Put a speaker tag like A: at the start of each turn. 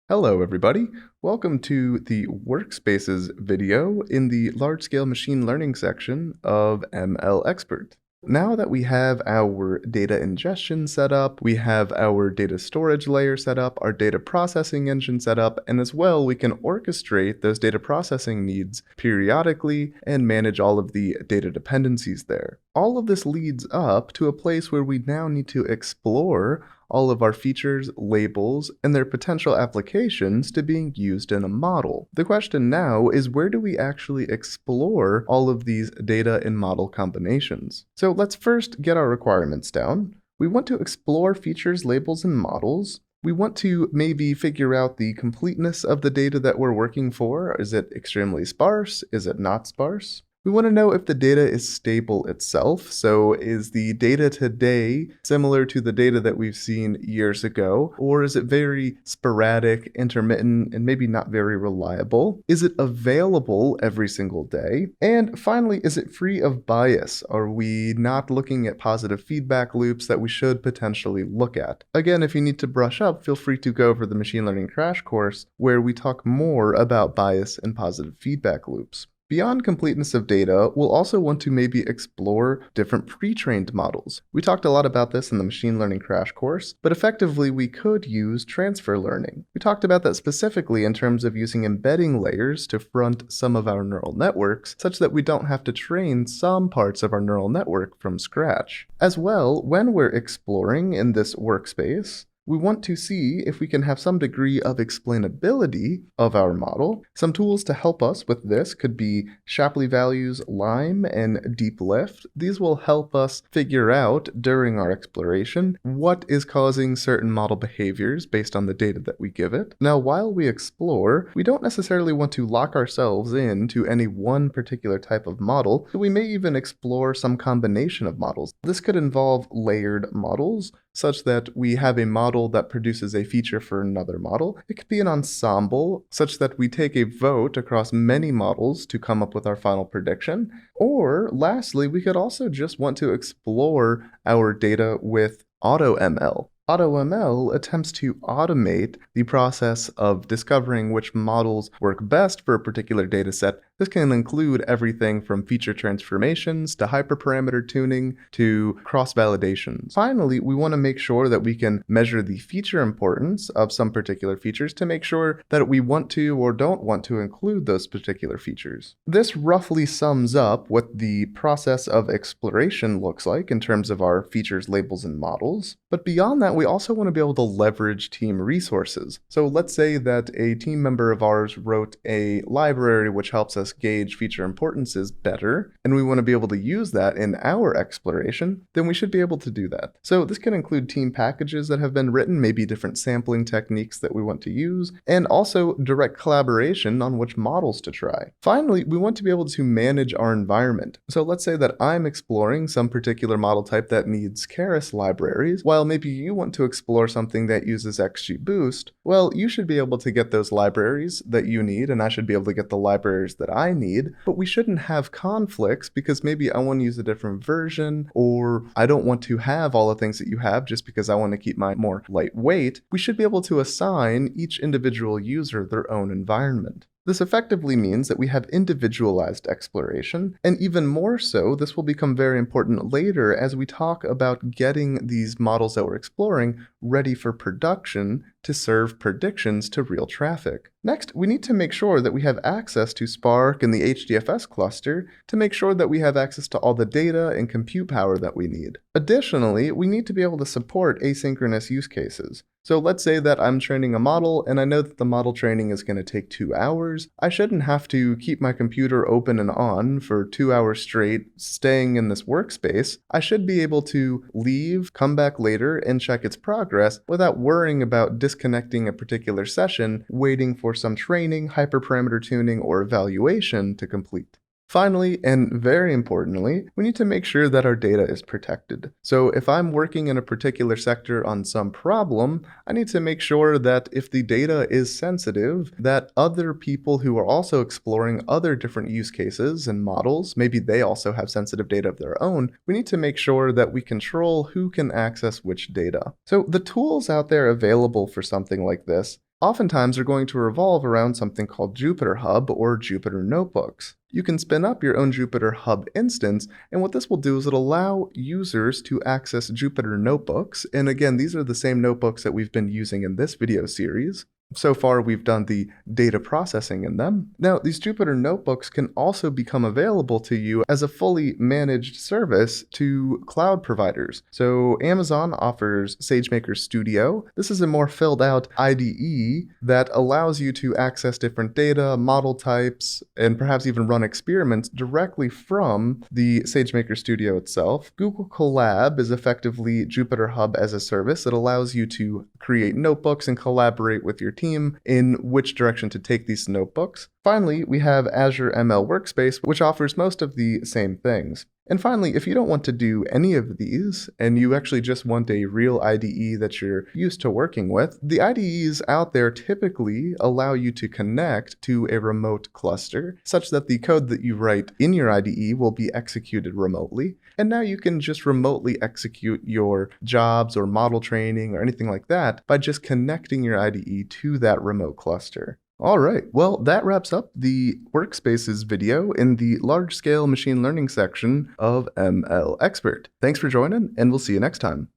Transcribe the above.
A: Hello, everybody. Welcome to the Workspaces video in the Large-Scale Machine Learning section of ML Expert. Now that we have our data ingestion set up, we have our data storage layer set up, our data processing engine set up, and as well we can orchestrate those data processing needs periodically and manage all of the data dependencies there. All of this leads up to a place where we now need to explore all of our features, labels, and their potential applications to being used in a model. The question now is, where do we actually explore all of these data and model combinations? So let's first get our requirements down. We want to explore features, labels, and models. We want to maybe figure out the completeness of the data that we're working for. Is it extremely sparse? Is it not sparse? We want to know if the data is stable itself. So is the data today similar to the data that we've seen years ago? Or is it very sporadic, intermittent, and maybe not very reliable? Is it available every single day? And finally, is it free of bias? Are we not looking at positive feedback loops that we should potentially look at? Again, if you need to brush up, feel free to go over the machine learning crash course where we talk more about bias and positive feedback loops. Beyond completeness of data, we'll also want to maybe explore different pre-trained models. We talked a lot about this in the machine learning crash course, but effectively we could use transfer learning. We talked about that specifically in terms of using embedding layers to front some of our neural networks, such that we don't have to train some parts of our neural network from scratch. As well, when we're exploring in this workspace, we want to see if we can have some degree of explainability of our model. Some tools to help us with this could be Shapley values, Lime, and Deep Lift. These will help us figure out during our exploration what is causing certain model behaviors based on the data that we give it. Now, while we explore, we don't necessarily want to lock ourselves into any one particular type of model, so we may even explore some combination of models. This could involve layered models, such that we have a model that produces a feature for another model. It could be an ensemble, such that we take a vote across many models to come up with our final prediction. Or lastly, we could also just want to explore our data with AutoML. AutoML attempts to automate the process of discovering which models work best for a particular dataset. This can include everything from feature transformations to hyperparameter tuning to cross-validations. Finally, we want to make sure that we can measure the feature importance of some particular features to make sure that we want to or don't want to include those particular features. This roughly sums up what the process of exploration looks like in terms of our features, labels, and models. But beyond that, we also want to be able to leverage team resources. So let's say that a team member of ours wrote a library which helps us gauge feature importances better, and we want to be able to use that in our exploration, then we should be able to do that. So this can include team packages that have been written, maybe different sampling techniques that we want to use, and also direct collaboration on which models to try. Finally, we want to be able to manage our environment. So let's say that I'm exploring some particular model type that needs Keras libraries, while maybe you want to explore something that uses XGBoost. Well, you should be able to get those libraries that you need, and I should be able to get the libraries that I need, but we shouldn't have conflicts because maybe I want to use a different version, or I don't want to have all the things that you have just because I want to keep mine more lightweight. We should be able to assign each individual user their own environment. This effectively means that we have individualized exploration, and even more so, this will become very important later as we talk about getting these models that we're exploring ready for production to serve predictions to real traffic. Next, we need to make sure that we have access to Spark and the HDFS cluster to make sure that we have access to all the data and compute power that we need. Additionally, we need to be able to support asynchronous use cases. So let's say that I'm training a model and I know that the model training is going to take 2 hours. I shouldn't have to keep my computer open and on for 2 hours straight staying in this workspace. I should be able to leave, come back later, and check its progress without worrying about disconnecting a particular session, waiting for some training, hyperparameter tuning, or evaluation to complete. Finally, and very importantly, we need to make sure that our data is protected. So if I'm working in a particular sector on some problem, I need to make sure that if the data is sensitive, that other people who are also exploring other different use cases and models, maybe they also have sensitive data of their own, we need to make sure that we control who can access which data. So the tools out there available for something like this oftentimes are going to revolve around something called Jupyter Hub or Jupyter Notebooks. You can spin up your own Jupyter Hub instance, and what this will do is it'll allow users to access Jupyter Notebooks. And again, these are the same notebooks that we've been using in this video series. So far, we've done the data processing in them. Now, these Jupyter Notebooks can also become available to you as a fully managed service to cloud providers. So Amazon offers SageMaker Studio. This is a more filled out IDE that allows you to access different data, model types, and perhaps even run experiments directly from the SageMaker Studio itself. Google Colab is effectively Jupyter Hub as a service. It allows you to create notebooks and collaborate with your team in which direction to take these notebooks. Finally, we have Azure ML Workspace, which offers most of the same things. And finally, if you don't want to do any of these, and you actually just want a real IDE that you're used to working with, the IDEs out there typically allow you to connect to a remote cluster, such that the code that you write in your IDE will be executed remotely. And now you can just remotely execute your jobs or model training or anything like that by just connecting your IDE to that remote cluster. All right, well, that wraps up the Workspaces video in the large-scale machine learning section of ML Expert. Thanks for joining, and we'll see you next time.